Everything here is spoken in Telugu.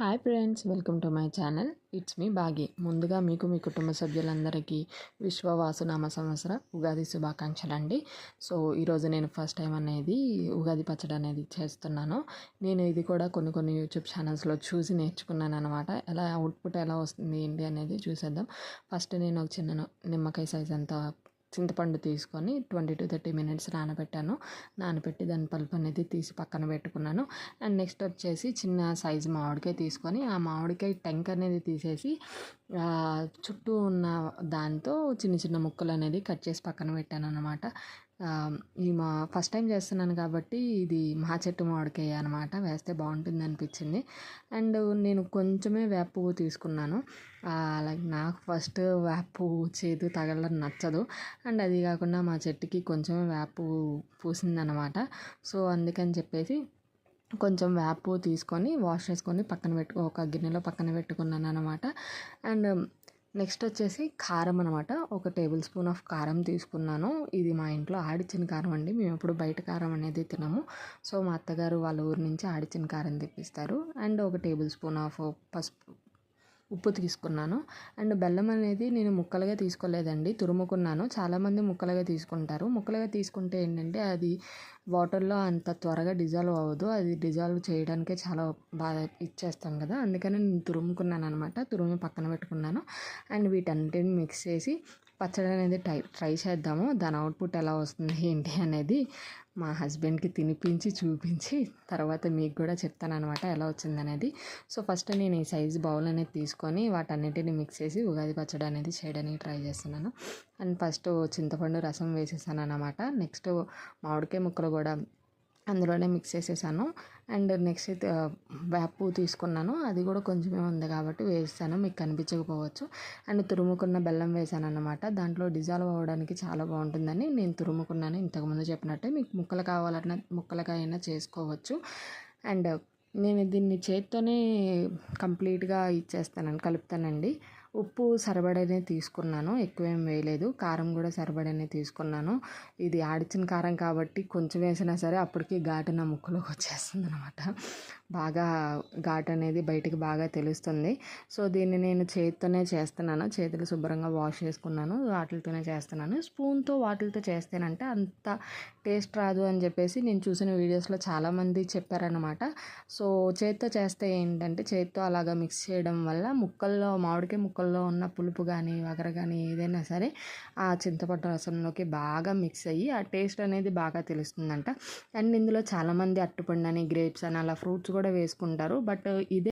Hi friends, welcome to my channel. It's me Bagi. ముందుగా మీకు మీ కుటుంబ సభ్యులందరికీ విశ్వవాసునామ సంవత్సర ఉగాది శుభాకాంక్షలు అండి. సో ఈరోజు నేను ఫస్ట్ టైం అనేది ఉగాది పచ్చడి అనేది చేస్తున్నాను. నేను ఇది కూడా కొన్ని యూట్యూబ్ ఛానల్స్లో చూసి నేర్చుకున్నాను అనమాట. ఎలా అవుట్పుట్ ఎలా వస్తుంది ఏంటి అనేది చూసేద్దాం. ఫస్ట్ నేను ఒక చిన్న నిమ్మకాయ సైజ్ అంతా చింతపండు తీసుకొని 20-30 మినిట్స్ నానబెట్టి దాని పల్పు అనేది తీసి పక్కన పెట్టుకున్నాను. అండ్ నెక్స్ట్ వచ్చేసి చిన్న సైజు మామిడికాయ తీసుకొని ఆ మామిడికాయ టెంక్ అనేది తీసేసి చుట్టూ ఉన్న దాంతో చిన్న చిన్న ముక్కలు అనేది కట్ చేసి పక్కన పెట్టాను అనమాట. ఫస్ట్ టైం చేస్తున్నాను కాబట్టి ఇది మా చెట్టు మామిడికాయ అనమాట, వేస్తే బాగుంటుంది అనిపించింది. అండ్ నేను కొంచెమే వేప పువ్వు తీసుకున్నాను. లైక్ నాకు ఫస్ట్ వేప పువ్వు చేదు తగలడం నచ్చదు. అండ్ అది కాకుండా మా చెట్టుకి కొంచెమే వేప పువ్వు పూసిందనమాట. సో అందుకని చెప్పేసి కొంచెం వేప పువ్వు తీసుకొని వాష్ చేసుకొని ఒక గిన్నెలో పక్కన పెట్టుకున్నాను అనమాట. అండ్ నెక్స్ట్ వచ్చేసి కారం అనమాట. 1 టేబుల్ స్పూన్ ఆఫ్ కారం తీసుకున్నాను. ఇది మా ఇంట్లో ఆడిచ్చిన కారం అండి. మేము ఎప్పుడు బయట కారం అనేది తినము. సో మా అత్తగారు వాళ్ళ ఊరి నుంచి ఆడిచ్చిన కారం తెప్పిస్తారు. అండ్ 1 టేబుల్ స్పూన్ ఆఫ్ ఉప్పు తీసుకున్నాను. అండ్ బెల్లం అనేది నేను ముక్కలుగా తీసుకోలేదండి, తురుముకున్నాను. చాలామంది ముక్కలుగా తీసుకుంటారు. ముక్కలుగా తీసుకుంటే ఏంటంటే అది వాటర్లో అంత త్వరగా డిజాల్వ్ అవ్వదు. అది డిజాల్వ్ చేయడానికే చాలా బాగా ఇచ్చేస్తాం కదా, అందుకని నేను తురుముకున్నాను అనమాట. తురుము పక్కన పెట్టుకున్నాను. అండ్ వీటన్నిటిని మిక్స్ చేసి పచ్చడి అనేది ట్రై చేద్దాము. దాని అవుట్పుట్ ఎలా వస్తుంది ఏంటి అనేది మా హస్బెండ్కి తినిపించి చూపించి తర్వాత మీకు కూడా చెప్తాను అనమాట ఎలా వచ్చిందనేది. సో ఫస్ట్ నేను ఈ సైజు బౌల్ అనేది తీసుకొని వాటన్నిటిని మిక్స్ చేసి ఉగాది పచ్చడి అనేది చేయడానికి ట్రై చేస్తున్నాను. అండ్ ఫస్ట్ చింతపండు రసం వేసేసాను అనమాట. నెక్స్ట్ మామిడికాయ ముక్కలు కూడా అందులోనే మిక్స్ చేసేసాను. అండ్ నెక్స్ట్ వేప పువ్వు తీసుకున్నాను. అది కూడా కొంచెమే ఉంది కాబట్టి వేస్తాను, మీకు కనిపించకపోవచ్చు. అండ్ తురుముకున్న బెల్లం వేసాను అనమాట. దాంట్లో డిజాల్వ్ అవ్వడానికి చాలా బాగుంటుందని నేను తురుముకున్నాను. ఇంతకుముందు చెప్పినట్టే మీకు ముక్కలు కావాలన్నా ముక్కలుగా అయినా చేసుకోవచ్చు. అండ్ నేను దీన్ని చేత్తోనే కంప్లీట్గా కలుపుతానండి. ఉప్పు సరిపడనే తీసుకున్నాను, ఎక్కువేం వేయలేదు. కారం కూడా సరిపడనే తీసుకున్నాను. ఇది ఆడిచ్చిన కారం కాబట్టి కొంచెం వేసినా సరే అప్పటికి ఘాటు నా ముక్కలోకి వచ్చేస్తుంది అనమాట. బాగా ఘాటు అనేది బయటికి బాగా తెలుస్తుంది. సో దీన్ని నేను చేతితోనే చేస్తున్నాను. చేతులు శుభ్రంగా వాష్ చేసుకున్నాను, వాటితోనే చేస్తున్నాను. స్పూన్తో వాటితో చేస్తేనంటే అంత టేస్ట్ రాదు అని చెప్పేసి నేను చూసిన వీడియోస్లో చాలామంది చెప్పారనమాట. సో చేతితో చేస్తే ఏంటంటే చేతితో అలాగా మిక్స్ చేయడం వల్ల మామిడికాయ ముక్కల్లో ఉన్న పులుపు కానీ వగర కానీ ఏదైనా సరే ఆ చింతపండు రసంలోకి బాగా మిక్స్ అయ్యి ఆ టేస్ట్ అనేది బాగా తెలుస్తుందంట. అండ్ ఇందులో చాలామంది అరటిపండు అని, గ్రేప్స్ అని అలా ఫ్రూట్స్ కూడా వేసుకుంటారు. బట్ ఇదే